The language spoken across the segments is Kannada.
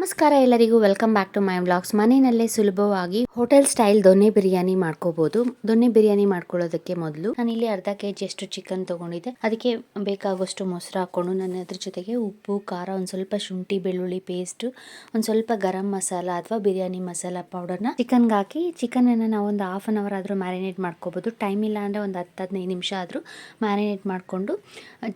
ನಮಸ್ಕಾರ ಎಲ್ಲರಿಗೂ, welcome back to my vlogs. ಮನೆಯಲ್ಲೇ ಸುಲಭವಾಗಿ ಹೋಟೆಲ್ ಸ್ಟೈಲ್ ದೊನ್ನೆ ಬಿರಿಯಾನಿ ಮಾಡ್ಕೋಬಹುದು. ದೊನ್ನೆ ಬಿರಿಯಾನಿ ಮಾಡ್ಕೊಳ್ಳೋದಕ್ಕೆ ಮೊದಲು ನಾನಿಲ್ಲಿ ಅರ್ಧ ಕೆಜಿ ಅಷ್ಟು ಚಿಕನ್ ತಗೊಂಡಿದ್ದೆ. ಅದಕ್ಕೆ ಬೇಕಾಗುವಷ್ಟು ಮೊಸರು ಹಾಕೊಂಡು ನಾನು ಅದ್ರ ಜೊತೆಗೆ ಉಪ್ಪು, ಖಾರ, ಒಂದು ಸ್ವಲ್ಪ ಶುಂಠಿ ಬೆಳ್ಳುಳ್ಳಿ ಪೇಸ್ಟ್, ಒಂದು ಸ್ವಲ್ಪ ಗರಂ ಮಸಾಲ ಅಥವಾ ಬಿರಿಯಾನಿ ಮಸಾಲ ಪೌಡರ್ನ ಚಿಕನ್ಗೆ ಹಾಕಿ ಚಿಕನನ್ನು ನಾವು ಒಂದು ಹಾಫ್ ಆನ್ ಅವರ್ ಆದರೂ ಮ್ಯಾರಿನೇಟ್ ಮಾಡ್ಕೋಬಹುದು. ಟೈಮ್ ಇಲ್ಲ ಅಂದರೆ ಒಂದು 10-15 ನಿಮಿಷ ಆದರೂ ಮ್ಯಾರಿನೇಟ್ ಮಾಡಿಕೊಂಡು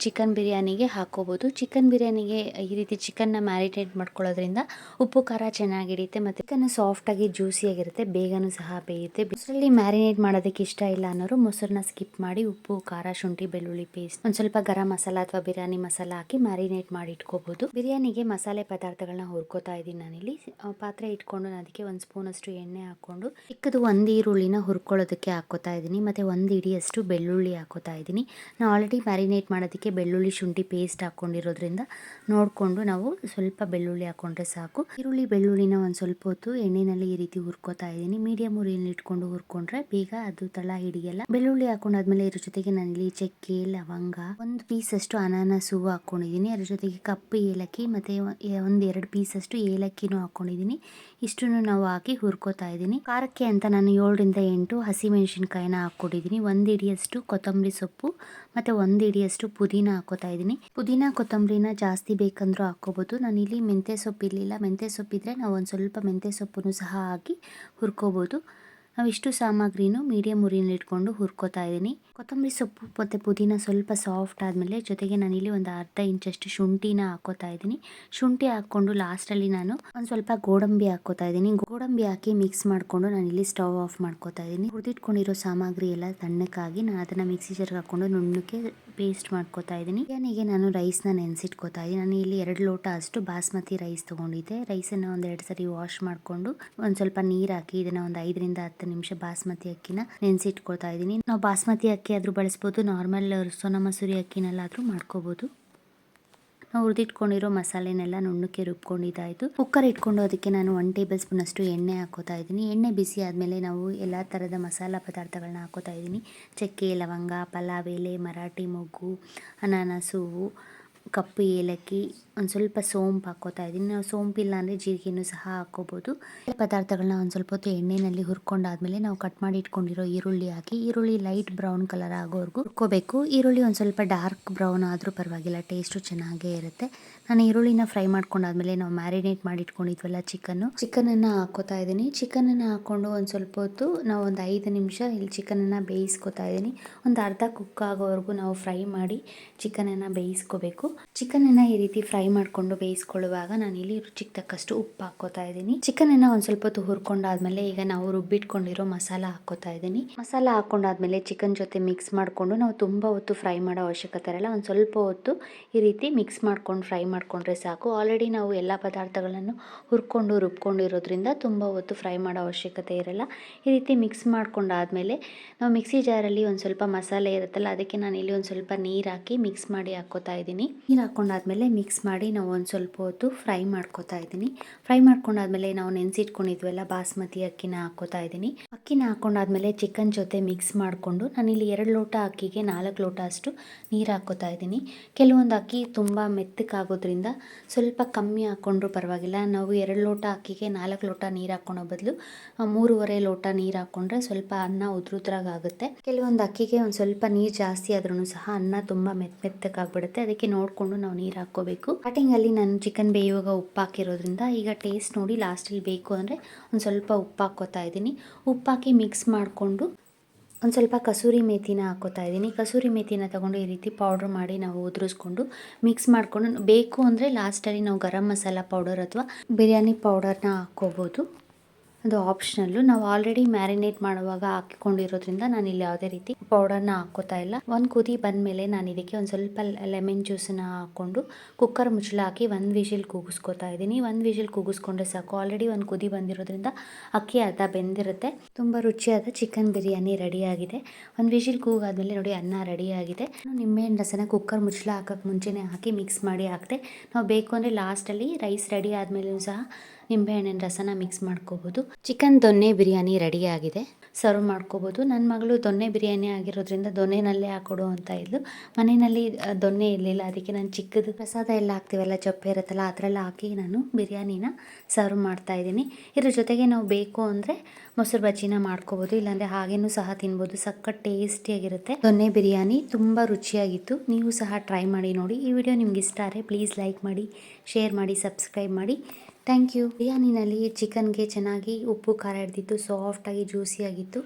ಚಿಕನ್ ಬಿರಿಯಾನಿಗೆ ಹಾಕೋಬಹುದು. ಚಿಕನ್ ಬಿರಿಯಾನಿಗೆ ಈ ರೀತಿ ಚಿಕನ್ನ ಮ್ಯಾರಿನೇಟ್ ಮಾಡ್ಕೊಳ್ಳೋದ್ರಿಂದ ಉಪ್ಪು ಖಾರ ಚೆನ್ನಾಗಿ ಹಿಡಿಯುತ್ತೆ ಮತ್ತು ಚಿಕನ್ ಸಾಫ್ಟ್ ಆಗಿ ಜ್ಯೂಸಿ ಆಗಿರುತ್ತೆ, ಬೇಗನೂ ಸಹ ಬೇಯುತ್ತೆ. ಮೊಸರಲ್ಲಿ ಮ್ಯಾರಿನೇಟ್ ಮಾಡೋದಕ್ಕೆ ಇಷ್ಟ ಇಲ್ಲ ಅನ್ನೋರು ಮೊಸರನ್ನ ಸ್ಕಿಪ್ ಮಾಡಿ ಉಪ್ಪು, ಖಾರ, ಶುಂಠಿ ಬೆಳ್ಳುಳ್ಳಿ ಪೇಸ್ಟ್, ಒಂದು ಸ್ವಲ್ಪ ಗರಂ ಮಸಾಲ ಅಥವಾ ಬಿರಿಯಾನಿ ಮಸಾಲ ಹಾಕಿ ಮ್ಯಾರಿನೇಟ್ ಮಾಡಿ ಇಟ್ಕೋಬಹುದು. ಬಿರಿಯಾನಿಗೆ ಮಸಾಲೆ ಪದಾರ್ಥಗಳನ್ನ ಹುರ್ಕೋತಾ ಇದ್ದೀನಿ. ನಾನಿಲ್ಲಿ ಪಾತ್ರೆ ಇಟ್ಕೊಂಡು ಅದಕ್ಕೆ 1 ಸ್ಪೂನ್ ಅಷ್ಟು ಎಣ್ಣೆ ಹಾಕೊಂಡು ಚಿಕ್ಕದು 1 ಈರುಳ್ಳಿನ ಹುರ್ಕೊಳ್ಳೋದಕ್ಕೆ ಹಾಕೋತಾ ಇದ್ದೀನಿ. ಮತ್ತೆ 1 ಇಡಿಯಷ್ಟು ಬೆಳ್ಳುಳ್ಳಿ ಹಾಕೋತಾ ಇದ್ದೀನಿ. ನಾವು ಆಲ್ರೆಡಿ ಮ್ಯಾರಿನೇಟ್ ಮಾಡೋದಕ್ಕೆ ಬೆಳ್ಳುಳ್ಳಿ ಶುಂಠಿ ಪೇಸ್ಟ್ ಹಾಕೊಂಡಿರೋದ್ರಿಂದ ನೋಡಿಕೊಂಡು ನಾವು ಸ್ವಲ್ಪ ಬೆಳ್ಳುಳ್ಳಿ ಹಾಕೊಂಡ್ರೆ ಸಾಕು. ಈರುಳ್ಳಿ ಬೆಳ್ಳುಳ್ಳಿನ ಒಂದು ಸ್ವಲ್ಪ ಹೊತ್ತು ಎಣ್ಣೆನಲ್ಲಿ ಈ ರೀತಿ ಹುರ್ಕೋತಾ ಇದ್ದೀನಿ. ಮೀಡಿಯಂ ಉರಿಯಲ್ಲಿ ಇಟ್ಕೊಂಡು ಹುರ್ಕೊಂಡ್ರೆ ಬೇಗ ಅದು ತಳ ಹಿಡಿಯಲ್ಲ. ಬೆಳ್ಳುಳ್ಳಿ ಹಾಕೊಂಡಾದ್ಮೇಲೆ ಇದ್ರ ಜೊತೆಗೆ ನಾನಿಲ್ಲಿ ಚಕ್ಕೆ, ಲವಂಗ, 1 ಪೀಸ್ ಅಷ್ಟು ಅನಾನಸ್ ಹೂವು ಹಾಕೊಂಡಿದ್ದೀನಿ. ಅದ್ರ ಜೊತೆಗೆ ಕಪ್ಪು ಏಲಕ್ಕಿ ಮತ್ತೆ 1-2 ಪೀಸ್ ಅಷ್ಟು ಏಲಕ್ಕಿನೂ ಹಾಕೊಂಡಿದ್ದೀನಿ. ಇಷ್ಟನ್ನು ನಾವು ಹಾಕಿ ಹುರ್ಕೋತಾ ಇದ್ದೀನಿ. ಖಾರಕ್ಕೆ ಅಂತ ನಾನು 7-8 ಹಸಿಮೆಣಸಿನಕಾಯಿನ ಹಾಕೊಂಡಿದ್ದೀನಿ. 1 ಇಡಿಯಷ್ಟು ಕೊತ್ತಂಬರಿ ಸೊಪ್ಪು ಮತ್ತೆ 1 ಇಡಿಯಷ್ಟು ಪುದೀನ ಹಾಕೋತಾ ಇದ್ದೀನಿ. ಪುದೀನ ಕೊತ್ತಂಬರಿನ ಜಾಸ್ತಿ ಬೇಕಂದ್ರೂ ಹಾಕೋಬಹುದು. ನಾನಿಲ್ಲಿ ಮೆಂತ್ಯ ಸೊಪ್ಪು ಇರಲಿಲ್ಲ, ಮೆಂತ್ಯ ಸೊಪ್ಪಿದ್ರೆ ನಾವು ಒಂದು ಸ್ವಲ್ಪ ಮೆಂತ್ಯ ಸೊಪ್ಪನ್ನು ಸಹ ಹಾಕಿ ಹುರ್ಕೋಬಹುದು. ನಾವು ಇಷ್ಟು ಸಾಮಗ್ರಿನೂ ಮೀಡಿಯಂ ಉರಿಯಲ್ಲಿ ಇಟ್ಕೊಂಡು ಹುರ್ಕೋತಾ ಇದ್ದೀನಿ. ಕೊತ್ತಂಬರಿ ಸೊಪ್ಪು ಮತ್ತು ಪುದೀನ ಸ್ವಲ್ಪ ಸಾಫ್ಟ್ ಆದಮೇಲೆ ಜೊತೆಗೆ ನಾನಿಲ್ಲಿ ಒಂದು ಅರ್ಧ ಇಂಚಷ್ಟು ಶುಂಠಿನ ಹಾಕೋತಾ ಇದ್ದೀನಿ. ಶುಂಠಿ ಹಾಕ್ಕೊಂಡು ಲಾಸ್ಟಲ್ಲಿ ನಾನು ಒಂದು ಸ್ವಲ್ಪ ಗೋಡಂಬಿ ಹಾಕೋತಾ ಇದ್ದೀನಿ. ಗೋಡಂಬಿ ಹಾಕಿ ಮಿಕ್ಸ್ ಮಾಡಿಕೊಂಡು ನಾನಿಲ್ಲಿ ಸ್ಟವ್ ಆಫ್ ಮಾಡ್ಕೋತಾ ಇದ್ದೀನಿ. ಹುರಿದಿಟ್ಕೊಂಡಿರೋ ಸಾಮಗ್ರಿ ಎಲ್ಲ ತಣ್ಣಕ್ಕಾಗಿ ನಾನು ಅದನ್ನು ಮಿಕ್ಸಿ ಜಾರ್ಗೆ ಹಾಕ್ಕೊಂಡು ನುಣ್ಣಕ್ಕೆ ಪೇಸ್ಟ್ ಮಾಡ್ಕೋತಾ ಇದ್ದೀನಿ. ಬಿರಿಯಾನಿಗೆ ನಾನು ರೈಸ್ನ ನೆನೆಸಿಟ್ಕೋತಾ ಇದ್ದೀನಿ. ನಾನು ಇಲ್ಲಿ 2 ಲೋಟ ಅಷ್ಟು ಬಾಸ್ಮತಿ ರೈಸ್ ತೊಗೊಂಡಿದ್ದೆ. ರೈಸನ್ನು ಒಂದು 2 ಸರಿ ವಾಶ್ ಮಾಡಿಕೊಂಡು ಒಂದು ಸ್ವಲ್ಪ ನೀರು ಹಾಕಿ ಇದನ್ನು ಒಂದು 5-10 ನಿಮಿಷ ಬಾಸ್ಮತಿ ಅಕ್ಕಿನ ನೆನೆಸಿಟ್ಕೊಳ್ತಾ ಇದ್ದೀನಿ. ನಾವು ಬಾಸ್ಮತಿ ಅಕ್ಕಿ ಆದರೂ ಬಳಸ್ಬೋದು, ನಾರ್ಮಲ್ ಸೋನಾ ಮಸೂರಿ ಅಕ್ಕಿನಲ್ಲಾದರೂ ಮಾಡ್ಕೋಬೋದು. ನಾವು ಹುರಿದಿಟ್ಕೊಂಡಿರೋ ಮಸಾಲೆನೆಲ್ಲ ನುಣ್ಣಕ್ಕೆ ರುಬ್ಕೊಂಡಿದ್ದಾಯಿತು. ಕುಕ್ಕರ್ ಇಟ್ಕೊಂಡು ಅದಕ್ಕೆ ನಾನು 1 ಟೇಬಲ್ ಸ್ಪೂನ್ ಅಷ್ಟು ಎಣ್ಣೆ ಹಾಕೋತಾ ಇದ್ದೀನಿ. ಎಣ್ಣೆ ಬಿಸಿ ಆದಮೇಲೆ ನಾವು ಎಲ್ಲ ಥರದ ಮಸಾಲ ಪದಾರ್ಥಗಳನ್ನ ಹಾಕೋತಾ ಇದ್ದೀನಿ. ಚಕ್ಕೆ, ಲವಂಗ, ಪಲಾವ್ ಎಲೆ, ಮರಾಠಿ ಮೊಗ್ಗು, ಅನಾನಸ್ ಹೂವು, ಕಪ್ಪು ಏಲಕ್ಕಿ, ಒಂದು ಸ್ವಲ್ಪ ಸೋಂಪು ಹಾಕೋತಾ ಇದ್ದೀನಿ. ನಾವು ಸೋಂಪಿಲ್ಲ ಅಂದರೆ ಜೀರಿಗೆನೂ ಸಹ ಹಾಕೋಬೋದು. ಪದಾರ್ಥಗಳನ್ನ ಒಂದು ಸ್ವಲ್ಪ ಹೊತ್ತು ಎಣ್ಣೆಯಲ್ಲಿ ಹುರ್ಕೊಂಡಾದ್ಮೇಲೆ ನಾವು ಕಟ್ ಮಾಡಿ ಇಟ್ಕೊಂಡಿರೋ ಈರುಳ್ಳಿ ಹಾಕಿ ಈರುಳ್ಳಿ ಲೈಟ್ ಬ್ರೌನ್ ಕಲರ್ ಆಗೋವರೆಗೂ ಹುರ್ಕೋಬೇಕು. ಈರುಳ್ಳಿ ಒಂದು ಸ್ವಲ್ಪ ಡಾರ್ಕ್ ಬ್ರೌನ್ ಆದರೂ ಪರವಾಗಿಲ್ಲ, ಟೇಸ್ಟು ಚೆನ್ನಾಗೇ ಇರುತ್ತೆ. ನಾನು ಈರುಳ್ಳಿನ ಫ್ರೈ ಮಾಡ್ಕೊಂಡಾದ್ಮೇಲೆ ನಾವು ಮ್ಯಾರಿನೇಟ್ ಮಾಡಿ ಇಟ್ಕೊಂಡಿದ್ವಲ್ಲ ಚಿಕನನ್ನು ಹಾಕೋತಾ ಇದ್ದೀನಿ. ಚಿಕನನ್ನು ಹಾಕ್ಕೊಂಡು ಒಂದು ಸ್ವಲ್ಪ ಹೊತ್ತು ನಾವು ಒಂದು 5 ನಿಮಿಷ ಇಲ್ಲಿ ಚಿಕನನ್ನು ಬೇಯಿಸ್ಕೊತಾ ಇದ್ದೀನಿ. ಒಂದು ಅರ್ಧ ಕುಕ್ ಆಗೋವರೆಗೂ ನಾವು ಫ್ರೈ ಮಾಡಿ ಚಿಕನನ್ನು ಬೇಯಿಸ್ಕೋಬೇಕು. ಚಿಕನನ್ನು ಈ ರೀತಿ ಫ್ರೈ ಮಾಡಿಕೊಂಡು ಬೇಯಿಸ್ಕೊಳ್ಳುವಾಗ ನಾನಿಲ್ಲಿ ರುಚಿಗೆ ತಕ್ಕಷ್ಟು ಉಪ್ಪು ಹಾಕೋತಾ ಇದ್ದೀನಿ. ಚಿಕನನ್ನು ಒಂದು ಸ್ವಲ್ಪ ಹೊತ್ತು ಹುರ್ಕೊಂಡಾದ್ಮೇಲೆ ಈಗ ನಾವು ರುಬ್ಬಿಟ್ಕೊಂಡಿರೋ ಮಸಾಲ ಹಾಕೋತಾ ಇದ್ದೀನಿ. ಮಸಾಲ ಹಾಕೊಂಡಾದ್ಮೇಲೆ ಚಿಕನ್ ಜೊತೆ ಮಿಕ್ಸ್ ಮಾಡಿಕೊಂಡು ನಾವು ತುಂಬ ಹೊತ್ತು ಫ್ರೈ ಮಾಡೋ ಅವಶ್ಯಕತೆ ಇರಲ್ಲ. ಒಂದು ಸ್ವಲ್ಪ ಹೊತ್ತು ಈ ರೀತಿ ಮಿಕ್ಸ್ ಮಾಡ್ಕೊಂಡು ಫ್ರೈ ಮಾಡಿಕೊಂಡ್ರೆ ಸಾಕು. ಆಲ್ರೆಡಿ ನಾವು ಎಲ್ಲ ಪದಾರ್ಥಗಳನ್ನು ಹುರ್ಕೊಂಡು ರುಬ್ಕೊಂಡಿರೋದ್ರಿಂದ ತುಂಬ ಹೊತ್ತು ಫ್ರೈ ಮಾಡೋ ಅವಶ್ಯಕತೆ ಇರಲ್ಲ. ಈ ರೀತಿ ಮಿಕ್ಸ್ ಮಾಡ್ಕೊಂಡಾದ್ಮೇಲೆ ನಾವು ಮಿಕ್ಸಿ ಜಾರಲ್ಲಿ ಒಂದು ಸ್ವಲ್ಪ ಮಸಾಲೆ ಇರುತ್ತಲ್ಲ, ಅದಕ್ಕೆ ನಾನು ಇಲ್ಲಿ ಒಂದು ಸ್ವಲ್ಪ ನೀರು ಹಾಕಿ ಮಿಕ್ಸ್ ಮಾಡಿ ಹಾಕೋತಾ ಇದ್ದೀನಿ. ನೀರು ಹಾಕೊಂಡಾದ್ಮೇಲೆ ಮಿಕ್ಸ್ ಮಾಡಿ ನಾವು ಒಂದು ಸ್ವಲ್ಪ ಹೊತ್ತು ಫ್ರೈ ಮಾಡ್ಕೋತಾ ಇದ್ದೀನಿ. ಫ್ರೈ ಮಾಡ್ಕೊಂಡಾದ್ಮೇಲೆ ನಾವು ನೆನೆಸಿಟ್ಕೊಂಡಿದ್ವಲ್ಲ ಬಾಸ್ಮತಿ ಅಕ್ಕಿನ ಹಾಕೋತಾ ಇದ್ದೀನಿ. ಅಕ್ಕಿನ ಹಾಕೊಂಡಾದ್ಮೇಲೆ ಚಿಕನ್ ಜೊತೆ ಮಿಕ್ಸ್ ಮಾಡಿಕೊಂಡು ನಾನಿಲ್ಲಿ 2 ಲೋಟ ಅಕ್ಕಿಗೆ 4 ಲೋಟ ಅಷ್ಟು ನೀರು ಹಾಕೋತಾ ಇದ್ದೀನಿ. ಕೆಲವೊಂದು ಅಕ್ಕಿ ತುಂಬ ಮೆತ್ತಕ್ಕಾಗೋದ್ರಿಂದ ಸ್ವಲ್ಪ ಕಮ್ಮಿ ಹಾಕ್ಕೊಂಡ್ರೂ ಪರವಾಗಿಲ್ಲ. ನಾವು 2 ಲೋಟ ಅಕ್ಕಿಗೆ 4 ಲೋಟ ನೀರು ಹಾಕೊಳ್ಳೋ ಬದಲು 3.5 ಲೋಟ ನೀರು ಹಾಕ್ಕೊಂಡ್ರೆ ಸ್ವಲ್ಪ ಅನ್ನ ಉದ್ರುದ್ರಾಗುತ್ತೆ. ಕೆಲವೊಂದು ಅಕ್ಕಿಗೆ ಒಂದು ಸ್ವಲ್ಪ ನೀರು ಜಾಸ್ತಿ ಆದ್ರೂ ಸಹ ಅನ್ನ ತುಂಬ ಮೆತ್ತಕ್ಕಾಗ್ಬಿಡುತ್ತೆ. ಅದಕ್ಕೆ ನೋಡಿಕೊಂಡು ನಾವು ನೀರು ಹಾಕ್ಕೋಬೇಕು. ಸ್ಟಾರ್ಟಿಂಗಲ್ಲಿ ನಾನು ಚಿಕನ್ ಬೇಯುವಾಗ ಉಪ್ಪು ಹಾಕಿರೋದ್ರಿಂದ ಈಗ ಟೇಸ್ಟ್ ನೋಡಿ ಲಾಸ್ಟಲ್ಲಿ ಬೇಕು ಅಂದರೆ ಒಂದು ಸ್ವಲ್ಪ ಉಪ್ಪು ಹಾಕ್ಕೋತಾ ಇದ್ದೀನಿ. ಉಪ್ಪು ಹಾಕಿ ಮಿಕ್ಸ್ ಮಾಡಿಕೊಂಡು ಒಂದು ಸ್ವಲ್ಪ ಕಸೂರಿ ಮೇಥಿನ ಹಾಕೋತಾ ಇದ್ದೀನಿ. ಕಸೂರಿ ಮೇಥಿನ ತೊಗೊಂಡು ಈ ರೀತಿ ಪೌಡ್ರ್ ಮಾಡಿ ನಾವು ಉದುರಿಸ್ಕೊಂಡು ಮಿಕ್ಸ್ ಮಾಡಿಕೊಂಡು ಬೇಕು ಅಂದರೆ ಲಾಸ್ಟಲ್ಲಿ ನಾವು ಗರಂ ಮಸಾಲ ಪೌಡರ್ ಅಥವಾ ಬಿರಿಯಾನಿ ಪೌಡರ್ನ ಹಾಕ್ಕೋಬೋದು. ಅದು ಆಪ್ಷನಲ್ಲು. ನಾವು ಆಲ್ರೆಡಿ ಮ್ಯಾರಿನೇಟ್ ಮಾಡುವಾಗ ಹಾಕಿಕೊಂಡಿರೋದ್ರಿಂದ ನಾನು ಇಲ್ಲಿ ಯಾವುದೇ ರೀತಿ ಪೌಡರ್ನ ಹಾಕೋತಾ ಇಲ್ಲ. ಒಂದು ಕುದಿ ಬಂದಮೇಲೆ ನಾನು ಇದಕ್ಕೆ ಒಂದು ಸ್ವಲ್ಪ ಲೆಮನ್ ಜ್ಯೂಸನ್ನ ಹಾಕ್ಕೊಂಡು ಕುಕ್ಕರ್ ಮುಚ್ಚಳ ಹಾಕಿ 1 ವಿಷಿಲ್ ಕೂಗಿಸ್ಕೊತಾ ಇದ್ದೀನಿ. 1 ವಿಷಿಲ್ ಕೂಗಿಸ್ಕೊಂಡ್ರೆ ಸಾಕು. ಆಲ್ರೆಡಿ ಒಂದು ಕುದಿ ಬಂದಿರೋದ್ರಿಂದ ಅಕ್ಕಿ ಅರ್ಧ ಬೆಂದಿರುತ್ತೆ. ತುಂಬ ರುಚಿಯಾದ ಚಿಕನ್ ಬಿರಿಯಾನಿ ರೆಡಿಯಾಗಿದೆ. 1 ವಿಷಿಲ್ ಕೂಗಾದ್ಮೇಲೆ ನೋಡಿ ಅನ್ನ ರೆಡಿಯಾಗಿದೆ. ನಿಂಬೆಹಣ್ಣು ರಸನ ಕುಕ್ಕರ್ ಮುಚ್ಚಳ ಹಾಕೋಕ್ಕೆ ಮುಂಚೆನೇ ಹಾಕಿ ಮಿಕ್ಸ್ ಮಾಡಿ ಹಾಕಿದೆ. ನಾವು ಬೇಕು ಅಂದರೆ ಲಾಸ್ಟಲ್ಲಿ ರೈಸ್ ರೆಡಿ ಆದಮೇಲೂ ಸಹ ನಿಂಬೆಹಣ್ಣಿನ ರಸನ ಮಿಕ್ಸ್ ಮಾಡ್ಕೋಬೋದು. ಚಿಕನ್ ದೊನ್ನೆ ಬಿರಿಯಾನಿ ರೆಡಿ ಆಗಿದೆ, ಸರ್ವ್ ಮಾಡ್ಕೋಬೋದು. ನನ್ನ ಮಗಳು ದೊನ್ನೆ ಬಿರಿಯಾನಿ ಆಗಿರೋದ್ರಿಂದ ದೊನ್ನೆನಲ್ಲೇ ಹಾಕೊಡು ಅಂತ ಇದ್ಲು. ಮನೆಯಲ್ಲಿ ದೊನ್ನೆ ಇರಲಿಲ್ಲ, ಅದಕ್ಕೆ ನಾನು ಚಿಕ್ಕದು ಪ್ರಸಾದ ಎಲ್ಲ ಹಾಕ್ತೀವಲ್ಲ, ಚಪ್ಪೆ ಇರುತ್ತಲ್ಲ, ಅದರೆಲ್ಲ ಹಾಕಿ ನಾನು ಬಿರಿಯಾನಿನ ಸರ್ವ್ ಮಾಡ್ತಾ ಇದ್ದೀನಿ. ಇದ್ರ ಜೊತೆಗೆ ನಾವು ಬೇಕು ಅಂದರೆ ಮೊಸರು ಬಜ್ಜಿನ ಮಾಡ್ಕೋಬೋದು, ಇಲ್ಲಾಂದರೆ ಹಾಗೇನೂ ಸಹ ತಿನ್ಬೋದು. ಸಖತ್ ಟೇಸ್ಟಿಯಾಗಿರುತ್ತೆ ದೊನ್ನೆ ಬಿರಿಯಾನಿ, ತುಂಬ ರುಚಿಯಾಗಿತ್ತು. ನೀವು ಸಹ ಟ್ರೈ ಮಾಡಿ ನೋಡಿ. ಈ ವಿಡಿಯೋ ನಿಮ್ಗೆ ಇಷ್ಟ ಆದರೆ ಪ್ಲೀಸ್ ಲೈಕ್ ಮಾಡಿ, ಶೇರ್ ಮಾಡಿ, ಸಬ್ಸ್ಕ್ರೈಬ್ ಮಾಡಿ. Thank you. ಬಿರಿಯಾನಿನಲ್ಲಿ ಚಿಕನ್ಗೆ ಚೆನ್ನಾಗಿ ಉಪ್ಪು ಖಾರ ಹಿಡ್ದಿತ್ತು, ಸಾಫ್ಟಾಗಿ ಜ್ಯೂಸಿಯಾಗಿತ್ತು.